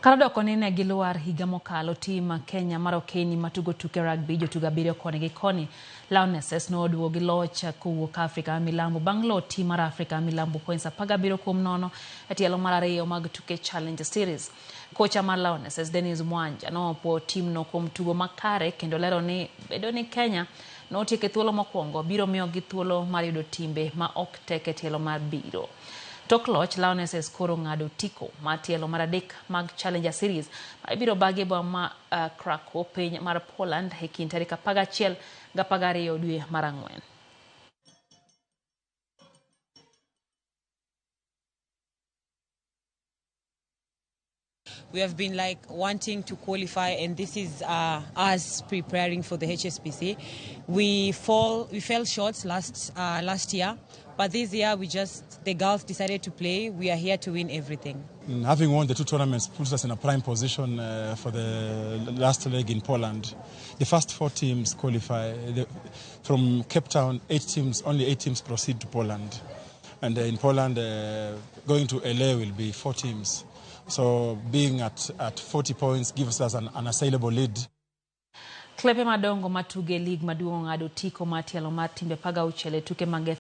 Karadoko nene giluar higa mokalo tim Kenya marokeni matugo tuke rugby jotugo abiriyo koni gi koni. Lionesses Oduogo gi loch kowuok Afrika milambo bang' loyo tim mar Afrika milambo points 17-0 e tielo mar ariyo mag tuke Challenge Series. Kocha mar Lionesses Dennis Mwanja nopuo timno kuom tugo makare kendo lero ni bedo ni Kenya notieko thuolo mokwongo biro miyo gi thuolo mar yudo timbe ma ok tek e tielo mar biro. Tok loch Lionesses koro ng'ado tiko mar tielo mar adek mag Challenger Series ma ibiro bagi boma Krakow piny mar Poland e kind tarik 11 gi 12 dwe mar Ang'wen. We have been wanting to qualify, and this is us preparing for the HSBC. We fell short last year, but this year the girls decided to play. We are here to win everything. Having won the two tournaments puts us in a prime position for the last leg in Poland. The first 4 teams qualify. From Cape Town, only 8 teams proceed to Poland. And in Poland, going to LA will be 4 teams. So being at 40 points gives us an unassailable lead. Klepe madongo matuge league maduong' ng'ado tiko mar tielo mar timbe 16 tuke mag